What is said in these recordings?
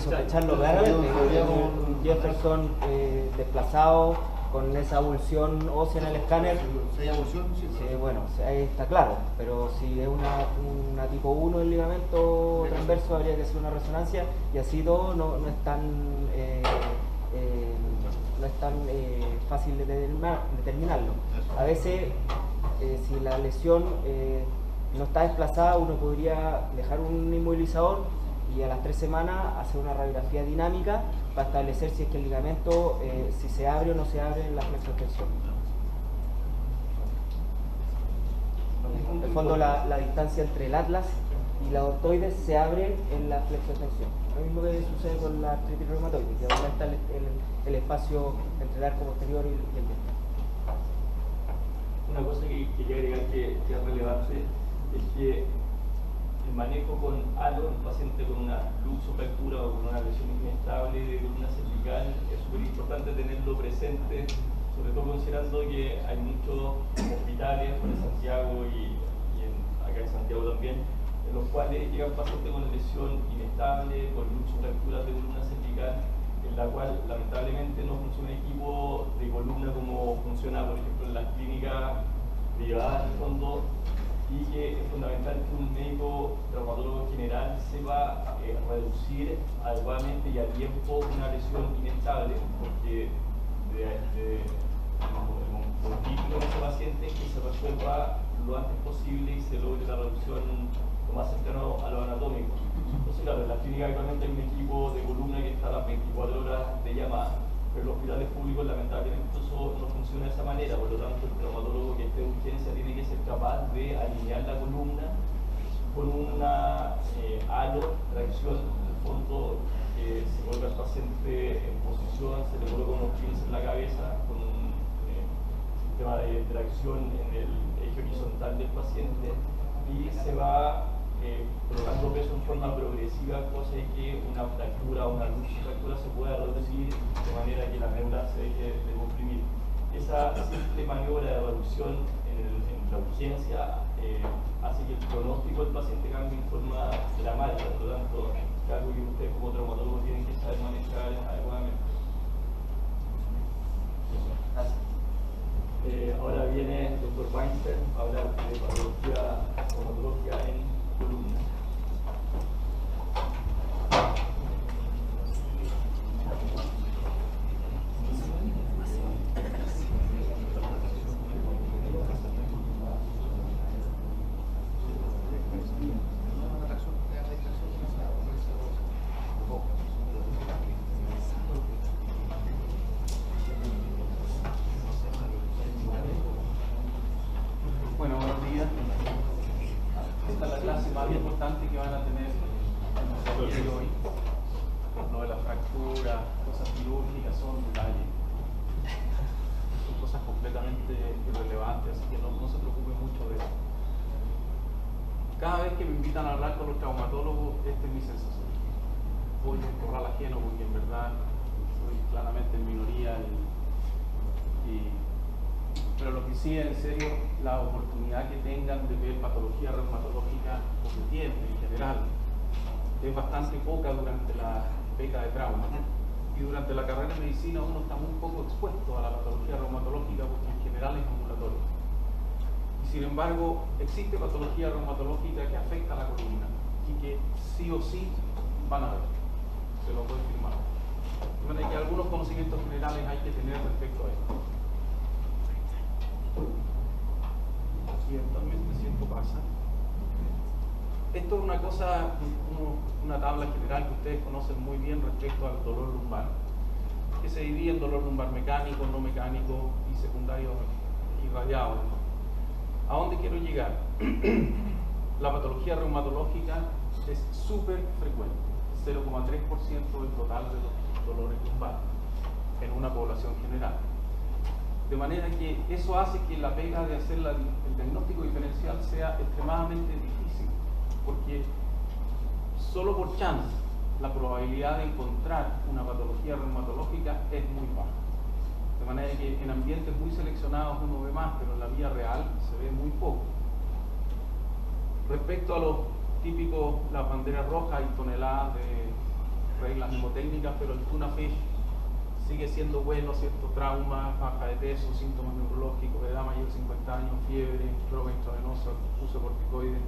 sospecharlo claramente. Un Jefferson desplazado con esa abulsión ósea en el escáner. Si hay abulsión, sí. Bueno, ahí está claro, pero si es una tipo 1 del ligamento transverso, habría que hacer una resonancia, y así todo no es tan fácil de determinarlo. A veces, si la lesión no está desplazada, uno podría dejar un inmovilizador y a las 3 semanas hacer una radiografía dinámica para establecer si es que el ligamento, si se abre o no se abre en la flexoextensión. En el fondo, la distancia entre el atlas y la ortoides se abre en la flexoextensión. Lo mismo que sucede con la artritis reumatoide, que aumenta el espacio entre el arco posterior y el diente. Una cosa que quería agregar que es relevante es que el manejo con halo en un paciente con una luxofractura o con una lesión inestable de columna cervical es súper importante tenerlo presente, sobre todo considerando que hay muchos hospitales, como en Santiago y acá en Santiago también, en los cuales llegan pacientes con lesión inestable, con luxofracturas de columna cervical, en la cual lamentablemente no funciona el equipo de columna como funciona, por ejemplo, en las clínicas privadas, en el fondo, y que es fundamental que un médico traumatólogo general sepa reducir adecuadamente y a tiempo una lesión inestable, porque lo crítico en ese paciente es que se resuelva lo antes posible y se logre la reducción lo más cercano a lo anatómico. Entonces, claro, en la clínica actualmente hay un equipo de columna que está a las 24 horas de llamada, pero en los hospitales públicos lamentablemente eso no funciona de esa manera, por lo tanto el traumatólogo que esté en urgencia tiene que ser capaz de alinear la columna con una halo, tracción, en el fondo que se coloca al paciente en posición, se le coloca unos pins en la cabeza con un sistema de tracción en el eje horizontal del paciente y se va colocando peso en forma progresiva, cosa de que una fractura o una luxofractura se pueda reducir de manera que la médula se deje de comprimir. Esa simple maniobra de reducción en la urgencia hace que el pronóstico del paciente cambie en forma dramática, por lo tanto, es algo que ustedes como traumatólogos tienen que saber manejar adecuadamente. Ahora viene el Dr. Weinstein a hablar de patología traumatológica en columna. Bueno, buenos días. Esta es la clase más importante que van a tener en el día de hoy. Lo de la fractura, cosas quirúrgicas son detalles. Son cosas completamente irrelevantes, así que no se preocupen mucho de eso. Cada vez que me invitan a hablar con los traumatólogos, esta es mi sensación. Voy a un corral ajeno porque en verdad soy claramente en minoría pero lo que sí es en serio la oportunidad que tengan de ver patología reumatológica o que tienen en general es bastante poca durante la beca de trauma, y durante la carrera de medicina uno está muy poco expuesto a la patología reumatológica porque en general es ambulatoria, y sin embargo existe patología reumatológica que afecta a la columna y que sí o sí van a ver, se lo puedo firmar. De manera que algunos conocimientos generales hay que tener respecto a esto. Eventualmente si esto pasa. Esto es una cosa, una tabla general que ustedes conocen muy bien respecto al dolor lumbar, que se divide en dolor lumbar mecánico, no mecánico y secundario irradiado. ¿A dónde quiero llegar? La patología reumatológica es súper frecuente, 0,3% del total de los dolores lumbares en una población general. De manera que eso hace que la pega de hacer el diagnóstico diferencial sea extremadamente difícil, porque solo por chance la probabilidad de encontrar una patología reumatológica es muy baja. De manera que en ambientes muy seleccionados uno ve más, pero en la vida real se ve muy poco. Respecto a los típicos, las banderas rojas y toneladas reglas mnemotécnicas, pero el tuna fish sigue siendo bueno, cierto trauma, baja de peso, síntomas neurológicos, edad mayor de 50 años, fiebre, droga intravenosa, uso de corticoides,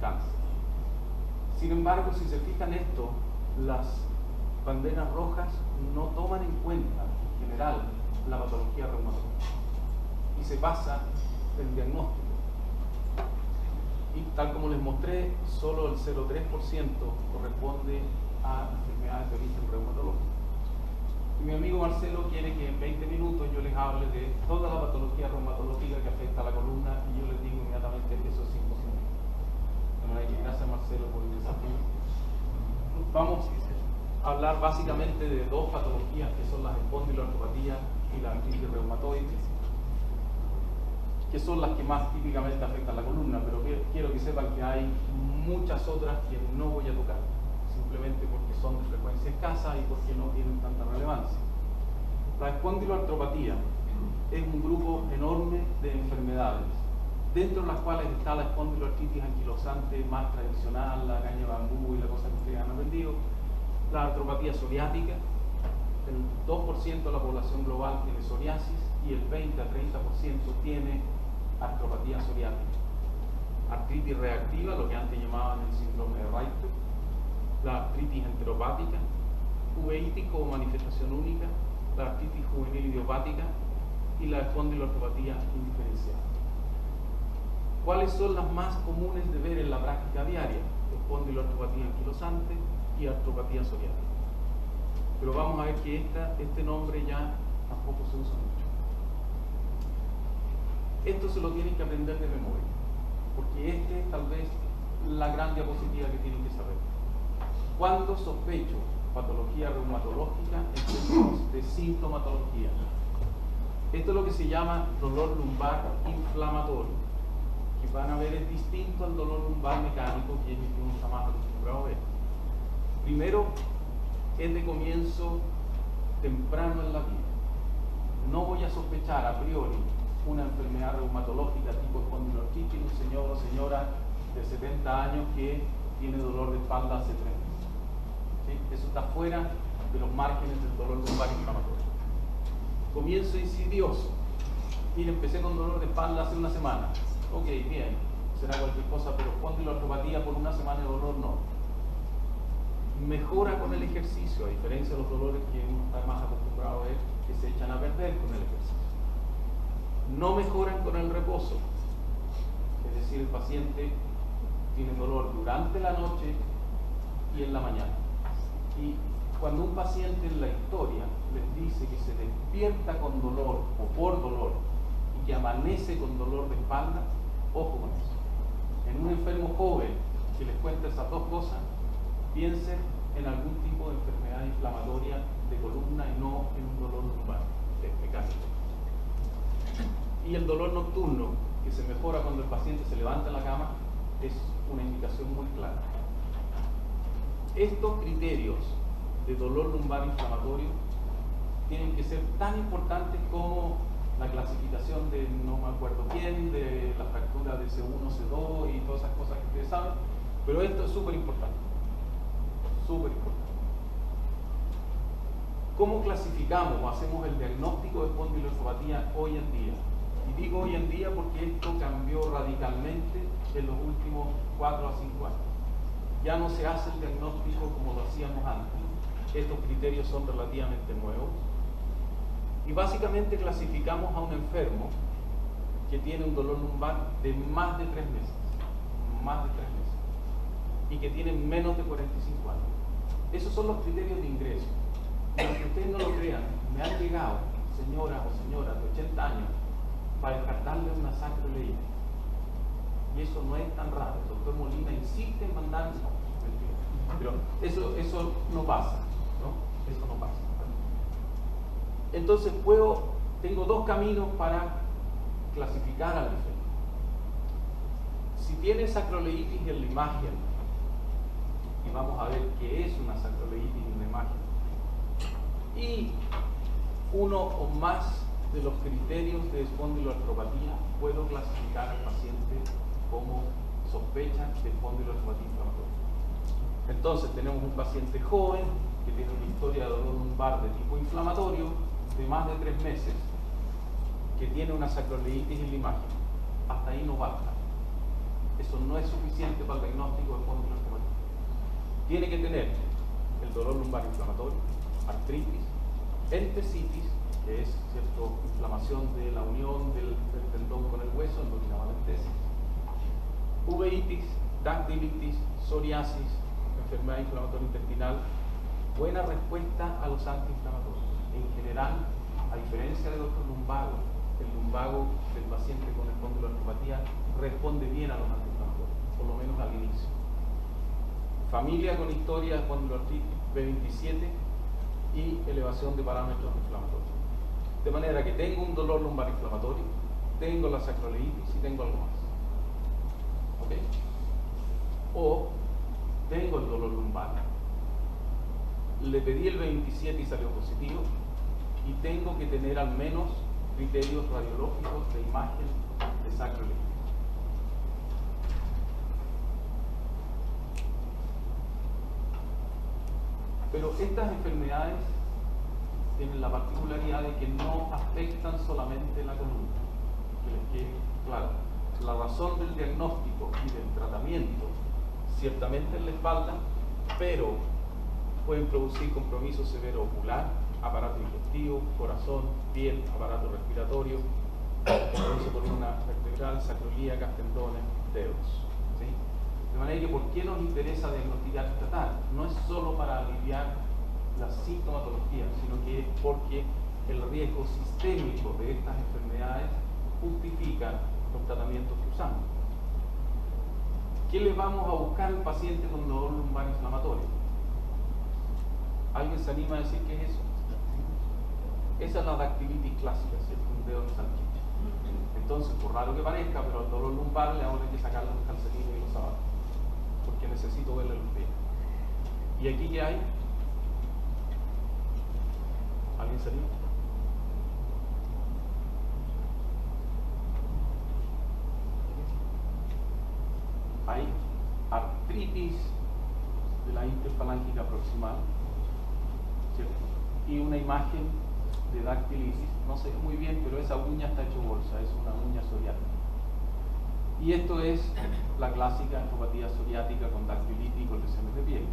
cáncer. Sin embargo, si se fijan esto, las banderas rojas no toman en cuenta en general la patología reumatológica y se basa en el diagnóstico. Y tal como les mostré, solo el 0,3% corresponde a enfermedades de origen reumatológico. Y mi amigo Marcelo quiere que en 20 minutos yo les hable de toda la patología reumatológica que afecta a la columna, y yo les digo inmediatamente que eso es imposible. De manera que gracias, Marcelo, por el desafío. Vamos a hablar básicamente de dos patologías, que son las espondiloartropatías y la artritis reumatoide, que son las que más típicamente afectan la columna, pero quiero que sepan que hay muchas otras que no voy a tocar, simplemente porque son de frecuencia escasa y porque no tienen tanta relevancia. La espondiloartropatía es un grupo enorme de enfermedades, dentro de las cuales está la espondiloartritis anquilosante más tradicional, la caña de bambú y la cosa que ustedes han aprendido, la artropatía psoriática. El 2% de la población global tiene psoriasis y el 20 a 30% tiene artropatía psoriática. Artritis reactiva, lo que antes llamaban el síndrome de Raynaud, la artritis enteropática, uveítico o manifestación única, la artritis juvenil idiopática y la espondiloartropatía indiferenciada. ¿Cuáles son las más comunes de ver en la práctica diaria? Espondiloartropatía anquilosante y artropatía psoriática. Pero vamos a ver que este nombre ya tampoco se usa mucho. Esto se lo tienen que aprender de memoria, porque este es tal vez la gran diapositiva que tienen que saber. Cuando sospecho patología reumatológica en términos de sintomatología, esto es lo que se llama dolor lumbar inflamatorio, que van a ver es distinto al dolor lumbar mecánico, que es el que uno está más acostumbrado a ver. Primero, es de comienzo temprano en la vida. No voy a sospechar a priori una enfermedad reumatológica tipo espondiloartritis, un señor o señora de 70 años que tiene dolor de espalda hace 3 meses. ¿Sí? Eso está fuera de los márgenes del dolor lumbar inflamatorio. Comienzo insidioso. Mire, empecé con dolor de espalda hace una semana. Ok, bien, será cualquier cosa, pero espondiloartropatía por una semana de dolor no. Mejora con el ejercicio, a diferencia de los dolores que uno está más acostumbrado a ver, que se echan a perder con el ejercicio. No mejoran con el reposo, es decir, el paciente tiene dolor durante la noche y en la mañana. Y cuando un paciente en la historia les dice que se despierta con dolor o por dolor y que amanece con dolor de espalda, ojo con eso. En un enfermo joven que les cuenta esas dos cosas, piensen en algún tipo de enfermedad inflamatoria de columna y no en un dolor lumbar mecánico. Y el dolor nocturno, que se mejora cuando el paciente se levanta en la cama, es una indicación muy clara. Estos criterios de dolor lumbar inflamatorio tienen que ser tan importantes como la clasificación de no me acuerdo quién, de la fractura de C1, C2 y todas esas cosas que ustedes saben, pero esto es súper importante. Súper importante. ¿Cómo clasificamos o hacemos el diagnóstico de espondiloartropatía hoy en día? Y digo hoy en día porque esto cambió radicalmente en los últimos 4 a 5 años. Ya no se hace el diagnóstico como lo hacíamos antes. Estos criterios son relativamente nuevos. Y básicamente clasificamos a un enfermo que tiene un dolor lumbar de más de 3 meses. Más de 3 meses. Y que tiene menos de 45 años. Esos son los criterios de ingreso. Y aunque ustedes no lo crean, me han llegado señoras o señoras de 80 años para descartarle una sacroileitis. Y eso no es tan raro. El doctor Molina insiste en mandarme, pero eso no pasa, ¿no? Eso no pasa. Entonces tengo dos caminos para clasificar al enfermo. Si tiene sacroileitis en la imagen, y vamos a ver qué es una sacroileitis en la imagen, y uno o más de los criterios de espondiloartropatía, puedo clasificar al paciente como sospecha de espondiloartropatía inflamatoria. Entonces tenemos un paciente joven que tiene una historia de dolor lumbar de tipo inflamatorio de más de 3 meses, que tiene una sacroileitis en la imagen. Hasta ahí no basta. Eso no es suficiente para el diagnóstico de espondiloartropatia. Tiene que tener el dolor lumbar inflamatorio, artritis, entesitis, que es, ¿cierto?, inflamación de la unión del tendón con el hueso, lo que llaman entesis, uveitis, dactilitis, psoriasis, enfermedad inflamatoria intestinal, buena respuesta a los antiinflamatorios. En general, a diferencia de otros lumbagos, el lumbago del paciente con espondiloartropatía responde bien a los antiinflamatorios, por lo menos al inicio. Familia con historia de espondiloartritis B27 y elevación de parámetros inflamatorios. De manera que tengo un dolor lumbar inflamatorio, tengo la sacroileitis y tengo algo más. ¿Ok? O tengo el dolor lumbar, le pedí el 27 y salió positivo, y tengo que tener al menos criterios radiológicos de imagen de sacroileitis. Pero estas enfermedades tienen la particularidad de que no afectan solamente la columna. Que les quede claro, la razón del diagnóstico y del tratamiento ciertamente en la espalda, pero pueden producir compromiso severo ocular, aparato digestivo, corazón, piel, aparato respiratorio, compromiso columna vertebral, sacroiliacas, tendones, dedos. ¿Sí? De manera que, ¿por qué nos interesa diagnosticar y tratar? No es solo para aliviar la sintomatología, sino que es porque el riesgo sistémico de estas enfermedades justifica los tratamientos que usamos. ¿Qué le vamos a buscar al paciente con dolor lumbar inflamatorio? ¿Alguien se anima a decir qué es eso? Esa es la dactilitis clásica, ¿cierto? Un dedo en salchicha. Entonces, por raro que parezca, pero al dolor lumbar le ahora hay que sacarle los calcetines y los zapatos, porque necesito verle los pies. ¿Y aquí qué hay? ¿Alguien se anima? Hay artritis de la interfalángica proximal, ¿cierto? Y una imagen de dactilitis, no sé muy bien, pero esa uña está hecho bolsa, es una uña psoriática. Y esto es la clásica artropatía psoriática con dactilitis y con lesiones de piel.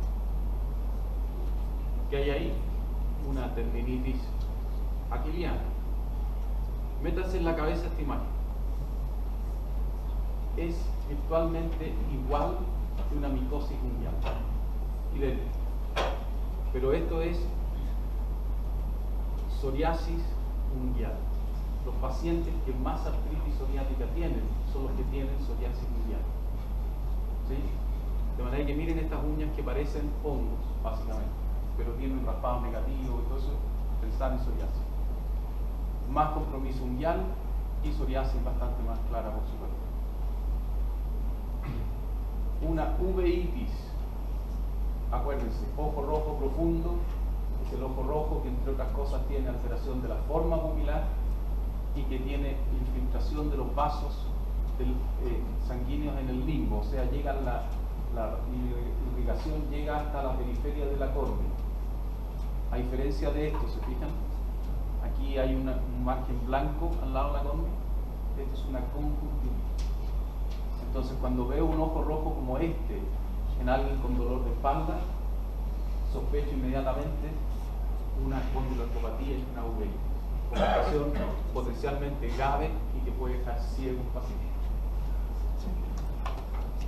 ¿Qué hay ahí? Una tendinitis aquiliana. Métanse en la cabeza esta imagen. Es virtualmente igual que una micosis unguial, idéntico. Pero esto es psoriasis unguial. Los pacientes que más artritis psoriática tienen son los que tienen psoriasis unguial. ¿Sí? De manera que miren estas uñas que parecen hongos, básicamente, pero tienen raspados negativos y todo eso, pensar en psoriasis. Más compromiso unguial y psoriasis bastante más clara, por supuesto. Una uveitis, acuérdense, ojo rojo profundo, es el ojo rojo que entre otras cosas tiene alteración de la forma pupilar y que tiene infiltración de los vasos sanguíneos en el limbo, o sea, llega la irrigación llega hasta la periferia de la córnea. A diferencia de esto, ¿se fijan? Aquí hay un margen blanco al lado de la córnea. Esto es una conjuntivitis. Entonces, cuando veo un ojo rojo como este en alguien con dolor de espalda, sospecho inmediatamente una espondiloartropatía y una uveitis, complicación potencialmente grave y que puede dejar ciego un paciente.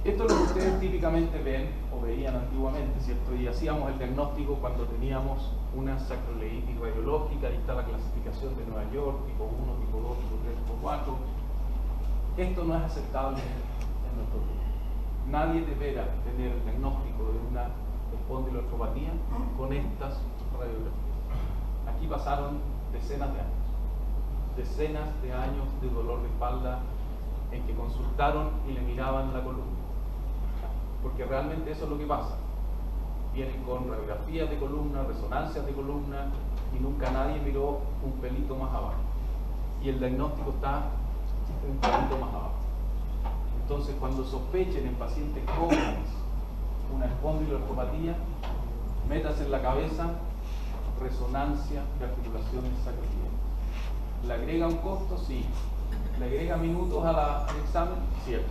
Esto es lo que ustedes típicamente ven o veían antiguamente, ¿cierto? Y hacíamos el diagnóstico cuando teníamos una sacroileitis radiológica. Ahí está la clasificación de Nueva York, tipo 1, tipo 2, tipo 3, tipo 4. Esto no es aceptable en nuestro grupo. Nadie deberá tener el diagnóstico de una espondiloartropatía con estas radiografías. Aquí pasaron decenas de años de dolor de espalda en que consultaron y le miraban la columna. Porque realmente eso es lo que pasa. Vienen con radiografías de columna, resonancias de columna, y nunca nadie miró un pelito más abajo. Y el diagnóstico está un pelito más abajo. Entonces, cuando sospechen en pacientes jóvenes una espondiloartropatía, Métase en la cabeza resonancia de articulaciones sacroiliacas. ¿Le agrega un costo? Sí. ¿Le agrega minutos al examen? Cierto.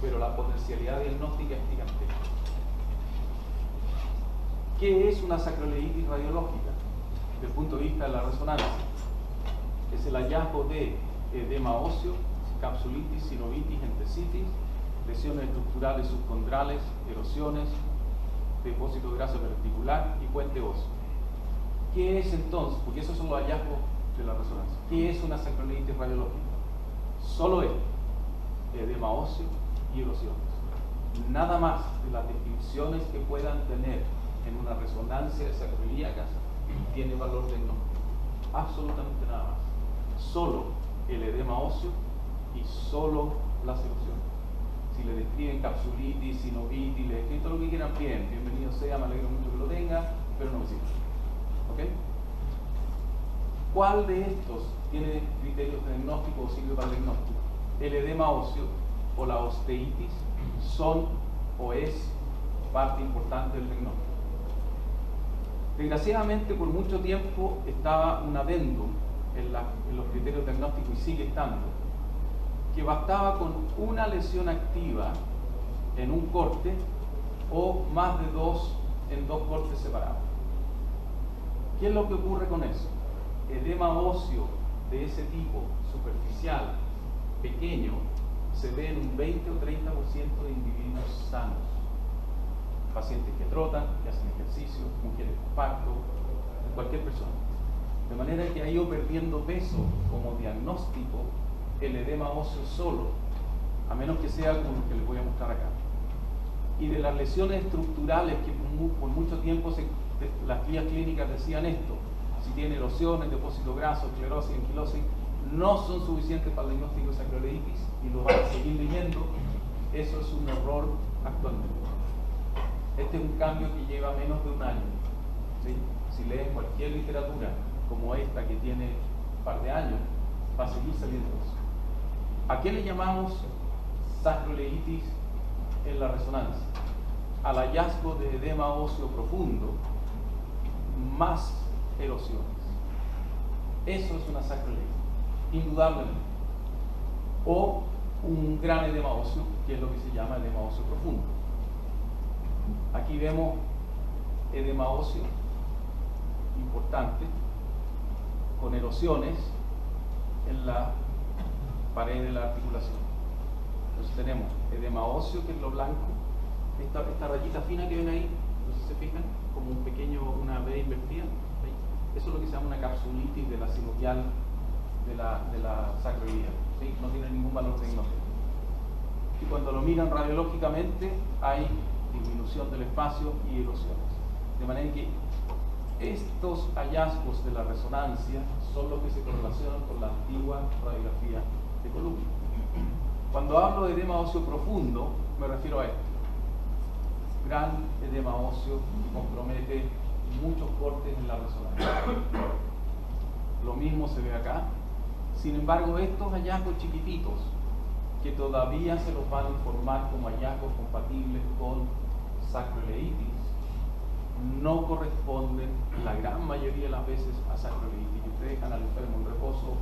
Pero la potencialidad diagnóstica es gigantesca. ¿Qué es una sacroileitis radiológica? Desde el punto de vista de la resonancia, es el hallazgo de edema óseo, capsulitis, sinovitis, entesitis, lesiones estructurales subcondrales, erosiones, depósito graso verticular y puente óseo. ¿Qué es entonces? Porque esos son los hallazgos de la resonancia. ¿Qué es una sacroileitis radiológica? Solo es edema óseo y erosiones. Nada más de las descripciones que puedan tener en una resonancia de sacroiliacas tiene valor diagnóstico. Absolutamente nada más. Solo el edema óseo y solo las erosiones. Si le describen capsulitis, sinovitis, le describen todo lo que quieran, bien, bienvenido sea, me alegro mucho que lo tenga, pero no me sirve. ¿Ok? ¿Cuál de estos tiene criterios de diagnóstico o sirve para el diagnóstico? El edema óseo o la osteitis son o es parte importante del diagnóstico. Desgraciadamente, por mucho tiempo estaba un adendum en los criterios diagnósticos y sigue estando, que bastaba con una lesión activa en un corte o más de dos en dos cortes separados. ¿Qué es lo que ocurre con eso? Edema óseo de ese tipo, superficial, pequeño, se ve en un 20 o 30% de individuos sanos. Pacientes que trotan, que hacen ejercicio, mujeres con parto, cualquier persona. De manera que ha ido perdiendo peso como diagnóstico el edema óseo solo, a menos que sea como el que les voy a mostrar acá. Y de las lesiones estructurales que por mucho tiempo las guías clínicas decían esto, si tiene erosiones, depósito graso, esclerosis, anquilosis, no son suficientes para el diagnóstico de sacroileitis y lo van a seguir leyendo. Eso es un error actualmente. Este es un cambio que lleva menos de un año. ¿Sí? Si leen cualquier literatura como esta que tiene un par de años, va a seguir saliendo eso. ¿A qué le llamamos sacroileitis en la resonancia? Al hallazgo de edema óseo profundo más erosiones. Eso es una sacroileitis, indudablemente. O un gran edema óseo, que es lo que se llama edema óseo profundo. Aquí vemos edema óseo importante con erosiones en la pared de la articulación. Entonces tenemos edema óseo, que es lo blanco, esta rayita fina que ven ahí, no sé si se fijan, como una V invertida. ¿Sí? Eso es lo que se llama una capsulitis de la sinovial de la sacroiliaca. ¿Sí? No tiene ningún valor diagnóstico. Y cuando lo miran radiológicamente hay disminución del espacio y erosiones. De manera que estos hallazgos de la resonancia son los que se correlacionan con la antigua radiografía de columna. Cuando hablo de edema óseo profundo, me refiero a esto. Gran edema óseo que compromete muchos cortes en la resonancia. Lo mismo se ve acá. Sin embargo, estos hallazgos chiquititos, que todavía se los van a informar como hallazgos compatibles con sacroileitis, no corresponden la gran mayoría de las veces a sacroileitis. Y ustedes dejan al enfermo en reposo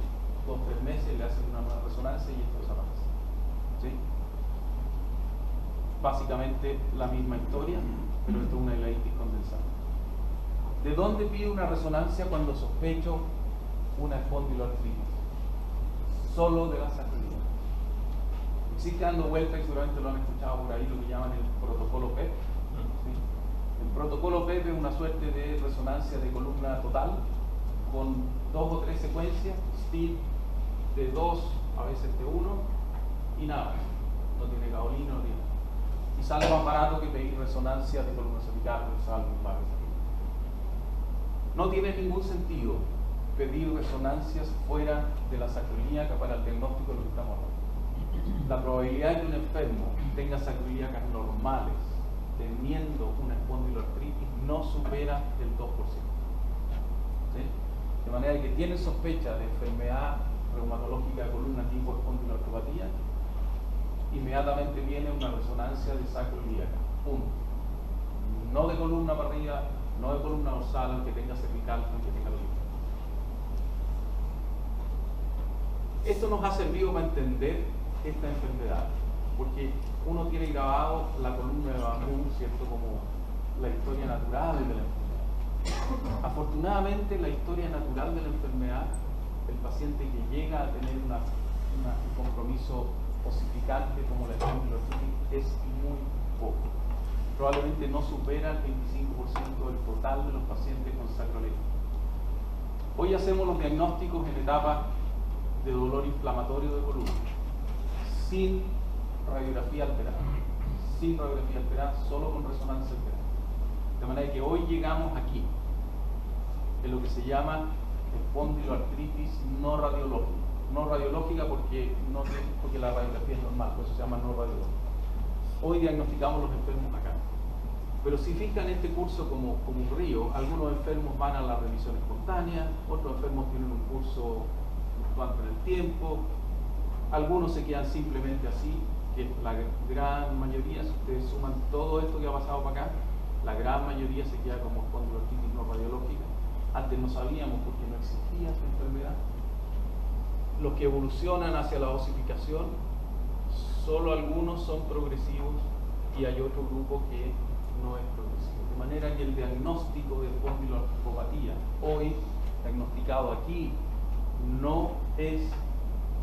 2 o 3 meses, le hacen una nueva resonancia y esto desaparece. ¿Sí? Básicamente la misma historia, pero esto es una ileitis condensada. ¿De dónde pido una resonancia cuando sospecho una espondiloartritis? Solo de la sacroiliaca. Existe dando vuelta, y seguramente lo han escuchado por ahí, lo que llaman el protocolo PEP. ¿Sí? El protocolo PEP es una suerte de resonancia de columna total con 2 o 3 secuencias, STIL de 2, a veces de 1 y nada, no tiene gaolino, no tiene. Y sale más barato que pedir resonancia de columna cervical, no tiene ningún sentido pedir resonancias fuera de la sacroiliaca para el diagnóstico de lo que estamos hablando. La probabilidad de que un enfermo tenga sacroiliacas normales teniendo una espondiloartritis no supera el 2%. ¿Sí? De manera que tienen sospecha de enfermedad reumatológica de columna tipo espondiloartropatía, inmediatamente viene una resonancia de sacroiliaca. Punto. No de columna para arriba, no de columna dorsal, aunque tenga cervical, aunque tenga lumbar. Esto nos ha servido para entender esta enfermedad, porque uno tiene grabado la columna de bambú, ¿cierto?, como la historia natural de la enfermedad. Afortunadamente, la historia natural de la enfermedad, el paciente que llega a tener un compromiso osificante como la espondiloartritis, es muy poco. Probablemente no supera el 25% del total de los pacientes con sacroiliitis. Hoy hacemos los diagnósticos en etapa de dolor inflamatorio de columna, sin radiografía alterada, solo con resonancia alterada. De manera que hoy llegamos aquí, en lo que se llama espondiloartritis no radiológica. No radiológica porque la radiografía es normal, por eso se llama no radiológica. Hoy diagnosticamos los enfermos acá. Pero si fijan este curso como un río, algunos enfermos van a la revisión espontánea, otros enfermos tienen un curso fluctuante en el tiempo, algunos se quedan simplemente así, que la gran mayoría, si ustedes suman todo esto que ha pasado para acá, la gran mayoría se queda como espondiloartritis no radiológica. Antes no sabíamos porque no existía esta enfermedad. Los que evolucionan hacia la osificación, solo algunos son progresivos y hay otro grupo que no es progresivo. De manera que el diagnóstico de espondiloartropatía, hoy diagnosticado aquí, no es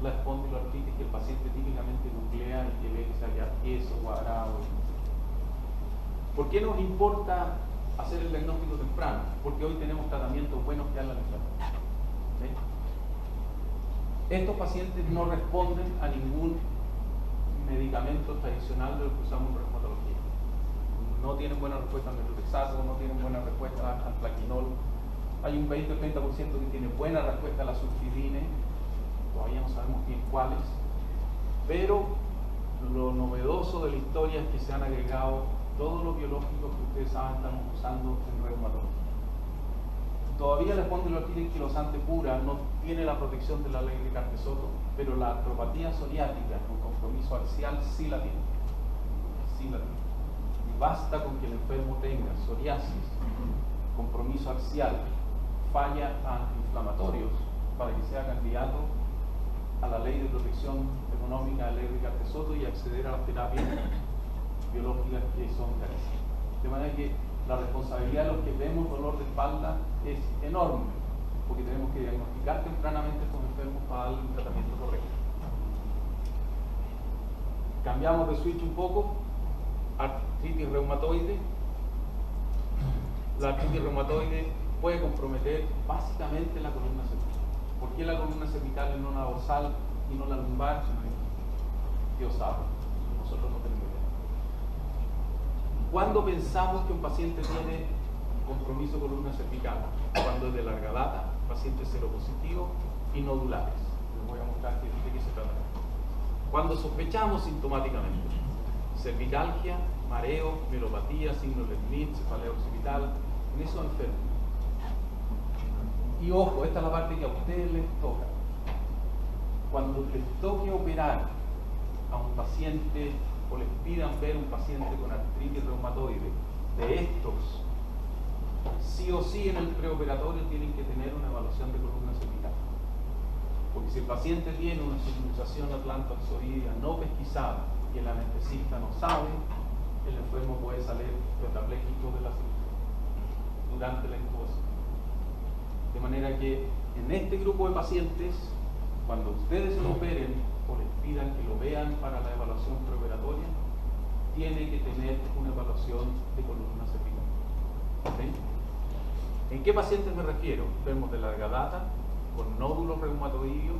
la espondiloartritis que el paciente típicamente nuclea y que ve que sale tieso, cuadrado. ¿Por qué nos importa hacer el diagnóstico temprano? Porque hoy tenemos tratamientos buenos que dan la enfermedad. ¿Sí? Estos pacientes no responden a ningún medicamento tradicional de lo que usamos en reumatología. No tienen buena respuesta al methotrexato, no tienen buena respuesta al plaquinol. Hay un 20-30% que tiene buena respuesta a la sulfidine, todavía no sabemos bien cuáles, pero lo novedoso de la historia es que se han agregado todos los biológicos que ustedes saben estamos usando en reumatología. Todavía la espondiloartritis quilosante pura no tiene la protección de la ley de Cartesoto, pero la artropatía psoriática con compromiso axial sí la tiene. Sí la tiene. Y basta con que el enfermo tenga psoriasis, compromiso axial, falla antiinflamatorios para que sea candidato a la ley de protección económica, la ley de Cartesoto, y acceder a las terapias biológicas que son carísimas. De manera que la responsabilidad de los que vemos dolor de espalda es enorme, porque tenemos que diagnosticar tempranamente a estos enfermos para darle un tratamiento correcto. Cambiamos de switch un poco, artritis reumatoide. La artritis reumatoide puede comprometer básicamente la columna cervical. ¿Por qué la columna cervical y no la dorsal y no la lumbar? Dios sabe, nosotros no tenemos idea. ¿Cuándo pensamos que un paciente tiene compromiso columna cervical? Cuando es de larga data, pacientes seropositivos y nodulares. Les voy a mostrar de qué se trata. Cuando sospechamos sintomáticamente cervicalgia, mareo, mielopatía, signos de Smith, cefalea occipital, en esos enfermos. Y ojo, esta es la parte que a ustedes les toca. Cuando les toque operar a un paciente o les pidan ver un paciente con artritis reumatoide, de estos, sí o sí en el preoperatorio tienen que tener una evaluación de columna cervical. Porque si el paciente tiene una subluxación atlantoxoidea no pesquisada y el anestesista no sabe, el enfermo puede salir tetrapléjico de la cirugía durante la intubación. De manera que en este grupo de pacientes, cuando ustedes lo operen o les pidan que lo vean para la evaluación preoperatoria, tiene que tener una evaluación de columna cervical. ¿Sí? ¿En qué pacientes me refiero? Enfermos de larga data, con nódulos reumatoideos,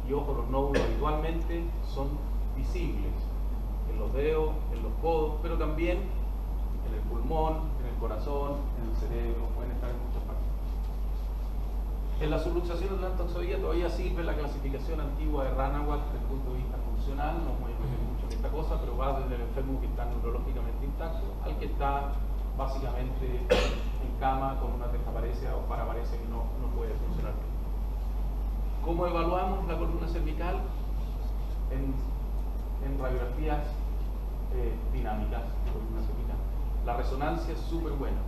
y ojo, los nódulos habitualmente son visibles en los dedos, en los codos, pero también en el pulmón, en el corazón, en el cerebro, pueden estar en muchas partes. En la subluxación atlantoxoidea todavía sirve la clasificación antigua de Ranawat desde el punto de vista funcional, no voy a meter mucho en esta cosa, pero va desde el enfermo que está neurológicamente intacto al que está básicamente en cama con una tetraparesia o paraparesia que no puede funcionar bien. ¿Cómo evaluamos la columna cervical? En radiografías dinámicas de columna cervical. La resonancia es súper buena.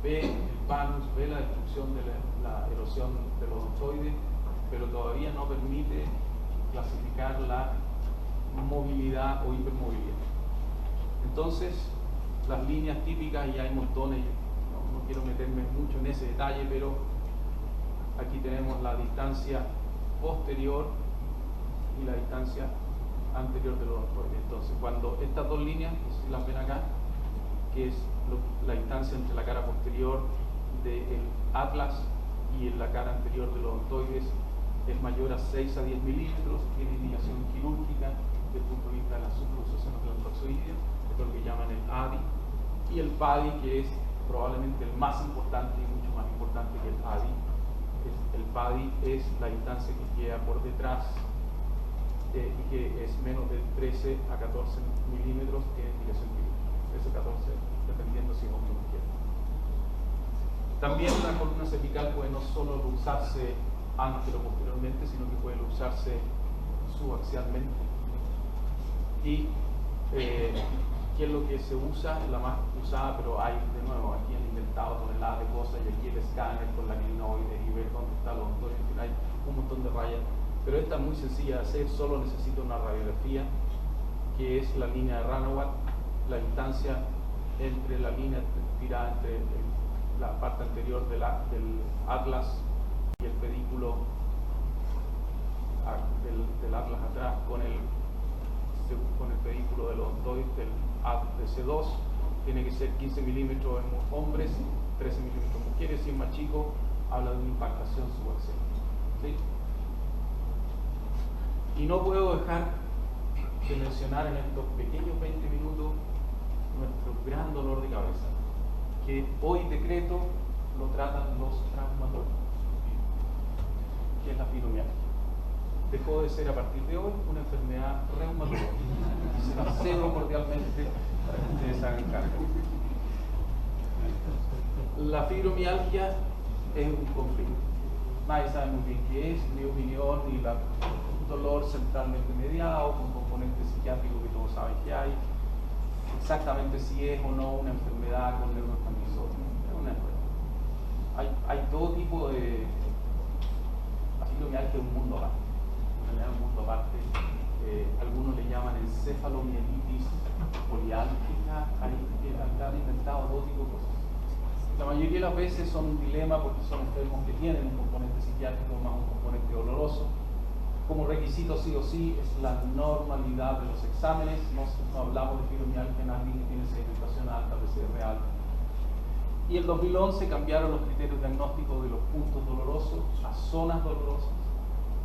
ve el panus, ve la destrucción de la erosión de los odontoides, pero todavía no permite clasificar la movilidad o hipermovilidad. Entonces, las líneas típicas, y hay montones, no quiero meterme mucho en ese detalle, pero aquí tenemos la distancia posterior y la distancia anterior del odontoide. Entonces, cuando estas dos líneas, si las ven acá, que es la distancia entre la cara posterior del atlas y la cara anterior del odontoides es mayor a 6 a 10 milímetros, tiene indicación quirúrgica desde el punto de vista de la subluxación del toxoideo, esto es lo que llaman el ADI, y el PADI, que es probablemente el más importante y mucho más importante que el ADI. El PADI es la distancia que queda por detrás y que es menos de 13 a 14 milímetros, tiene indicación quirúrgica, 13 a 14 dependiendo si es hombre o mujer. También la columna cervical puede no solo luxarse antes o posteriormente, sino que puede luxarse subaxialmente. Y ¿qué es lo que se usa? La más usada, pero hay, de nuevo, aquí han inventado toneladas de cosas, y aquí el escáner con la clinoide y ver dónde está el odontoide, en fin, hay un montón de rayas. Pero esta es muy sencilla de hacer, solo necesita una radiografía, que es la línea de Ranawat, la distancia entre la línea tirada entre la parte anterior del atlas y el pedículo del atlas atrás con el pedículo del odontoide del C2, tiene que ser 15 milímetros en hombres, 13 milímetros en mujeres, y en más chico habla de una impactación subaxial. ¿Sí? Y no puedo dejar de mencionar en estos pequeños 20 minutos nuestro gran dolor de cabeza, que hoy decreto lo tratan los traumatólogos, que es la fibromialgia. Dejó de ser a partir de hoy una enfermedad reumatológica. Se la cedo cordialmente para que ustedes hagan cargo. La fibromialgia es un conflicto. Nadie sabe muy bien qué es, mi opinión, y un dolor centralmente mediado, con componente psiquiátrico que todos saben que hay. Exactamente si es o no una enfermedad con neurotransmisores. Es una enfermedad. Hay todo tipo de... La fibromialgia es un mundo aparte. Un mundo aparte. Algunos le llaman encefalomielitis poliálgica. Han inventado todo tipo de cosas. La mayoría de las veces son un dilema porque son enfermos que tienen un componente psiquiátrico más un componente doloroso. Como requisito sí o sí es la normalidad de los exámenes. No hablamos de fibromialgia en alguien que tiene sedimentación alta, PCR alta. Y en 2011 cambiaron los criterios diagnósticos de los puntos dolorosos a zonas dolorosas,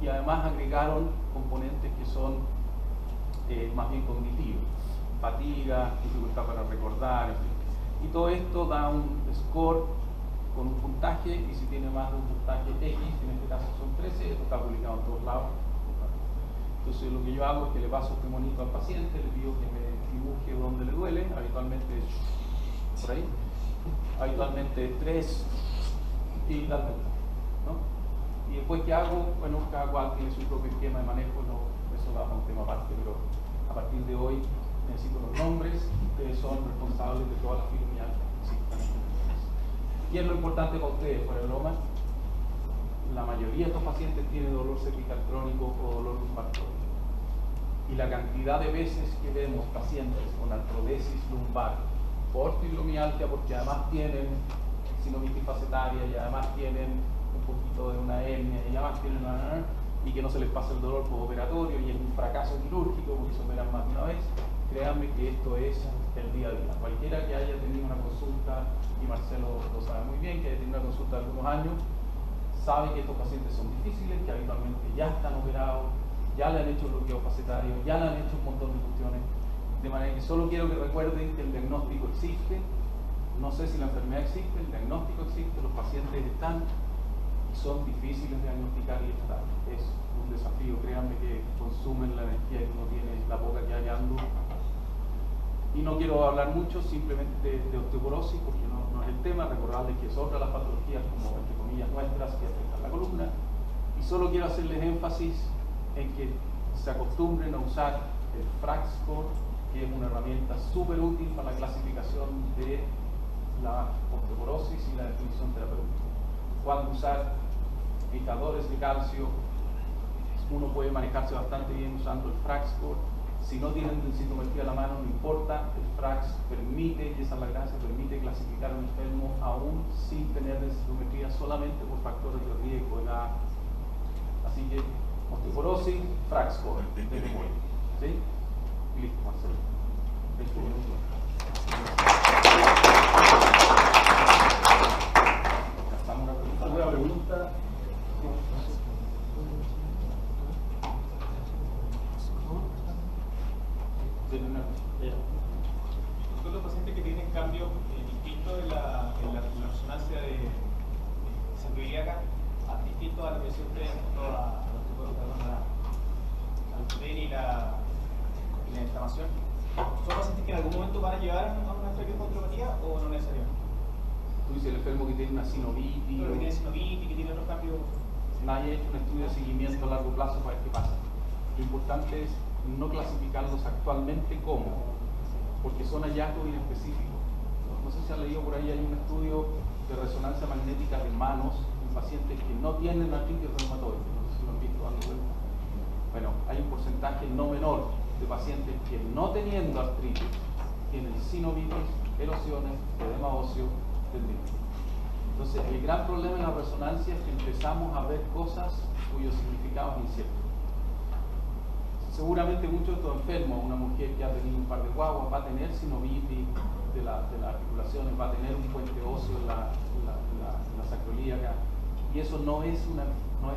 y además agregaron componentes que son más bien cognitivos: fatiga, dificultad para recordar, en fin. Y todo esto da un score con un puntaje, y si tiene más de un puntaje X, en este caso son 13, esto está publicado en todos lados. Entonces lo que yo hago es que le paso este monito al paciente, le pido que me dibuje donde le duele, habitualmente por ahí, habitualmente 3 y tal, ¿no? Y después, ¿qué hago? Bueno, cada cual tiene su propio esquema de manejo, eso da para un tema aparte, pero a partir de hoy necesito los nombres, ustedes son responsables de todas las fibromialgias que existan. Y es lo importante para ustedes, fuera de broma, la mayoría de estos pacientes tienen dolor cervical crónico o dolor lumbar crónico. Y la cantidad de veces que vemos pacientes con artrodesis lumbar por fibromialgia, porque además tienen sinovitis facetaria y además tienen un poquito de una hernia y además tienen y que no se les pasa el dolor postoperatorio y es un fracaso quirúrgico porque se operan más de una vez, créanme que esto es el día a día. Cualquiera que haya tenido una consulta, y Marcelo lo sabe muy bien, que haya tenido una consulta de algunos años, sabe que estos pacientes son difíciles, que habitualmente ya están operados, ya le han hecho bloqueo facetario, ya le han hecho un montón de cuestiones, de manera que solo quiero que recuerden que el diagnóstico existe. No sé si la enfermedad existe, el diagnóstico existe, los pacientes están y son difíciles de diagnosticar y tratar. Es un desafío, créanme que consumen la energía que uno tiene, la poca que hay ando. Y no quiero hablar mucho simplemente de osteoporosis porque no es el tema. Recordarles que es otra de las patologías, como entre comillas nuestras, que afectan la columna. Y solo quiero hacerles énfasis en que se acostumbren a usar el FRAX score, que es una herramienta súper útil para la clasificación de la osteoporosis y la definición terapéutica. Cuándo usar fijadores de calcio. Uno puede manejarse bastante bien usando el FRAX score. Si no tienen densitometría a la mano, no importa, el FRAX permite, y esa es la gracia, permite clasificar a un enfermo aún sin tener densitometría, solamente por factores de riesgo, edad. Así que, osteoporosis, FRAX score, de memoria. ¿Sí? Listo, Marcelo. 20 minutos. ¿Alguna pregunta? Los pacientes que tienen cambios distintos en la resonancia de sangre ilíaca, distintos a lo que siempre al poder y la inflamación, ¿son pacientes que en algún momento van a llevar a una enfermedad o no necesariamente? Tú dices el enfermo que tiene una sinovitis. Que tiene sinovitis, que tiene otros cambios. Nadie ha hecho un estudio de seguimiento a largo plazo para ver qué pasa. Lo importante es no clasificarlos actualmente como, porque son hallazgos inespecíficos. No sé si han leído por ahí, hay un estudio de resonancia magnética de manos en pacientes que no tienen artritis reumatoide. No sé si lo han visto dando vuelta. Bueno, hay un porcentaje no menor de pacientes que no teniendo artritis tienen sinovitis, erosiones, edema óseo, tendinitis. Entonces, el gran problema en la resonancia es que empezamos a ver cosas cuyo significado es incierto. Seguramente muchos de estos enfermos, una mujer que ha tenido un par de guaguas, va a tener sinovitis de las articulaciones, va a tener un puente óseo en la sacroilíaca, y eso no es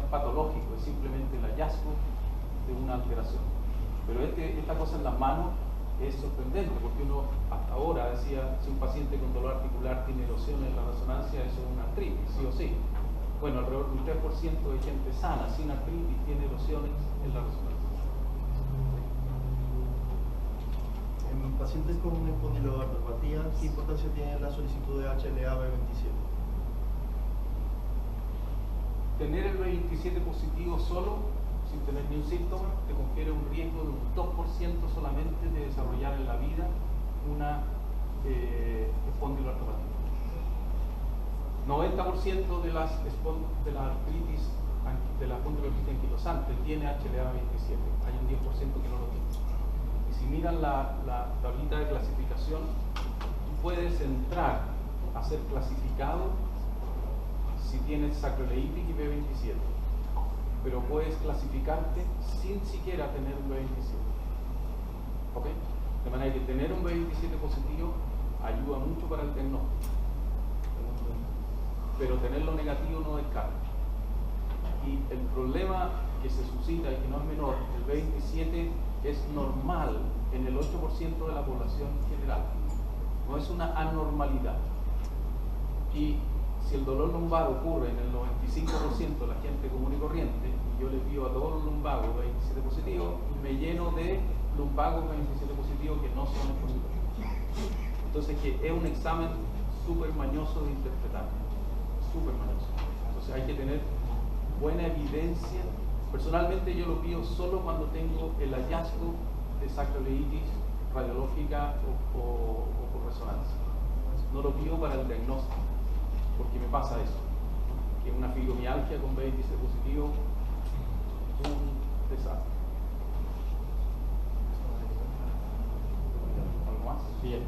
patológico, es simplemente el hallazgo de una alteración. Pero esta cosa en las manos es sorprendente, porque uno hasta ahora decía, si un paciente con dolor articular tiene erosiones en la resonancia, eso es una artritis, sí o sí. Bueno, alrededor de un 3% de gente sana, sin artritis, tiene erosiones en la resonancia. En pacientes con espondilopatía, ¿qué importancia tiene la solicitud de HLA-B27? Tener el B27 positivo solo, sin tener ni un síntoma, te confiere un riesgo de un 2% solamente de desarrollar en la vida una espondiloartropatía. 90% de la artritis, de la espondiloartritis anquilosante tiene HLA-B27, hay un 10% que no lo tiene. Y si miran la tablita de clasificación, tú puedes entrar a ser clasificado si tienes sacroileitis y B27, pero puedes clasificarte sin siquiera tener un B27. ¿Ok? De manera que tener un B27 positivo ayuda mucho para el diagnóstico, pero tenerlo negativo no descarta. Y el problema que se suscita y que no es menor, el B27 es normal en el 8% de la población general, no es una anormalidad. Y si el dolor lumbar ocurre en el 95% de la gente común y corriente, y yo les pido a todos los lumbagos B27 positivos, me lleno de lumbagos B27 positivos que no son espondiloartritis. Entonces, que es un examen súper mañoso de interpretar, súper mañoso. Entonces hay que tener buena evidencia. Personalmente yo lo pido solo cuando tengo el hallazgo de sacroileitis radiológica o por resonancia. No lo pido para el diagnóstico, porque me pasa eso, que una fibromialgia con B27 positivo es un desastre. ¿Algo más? Bien.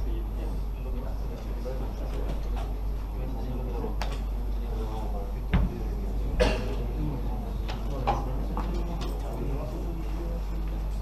Sí, bien.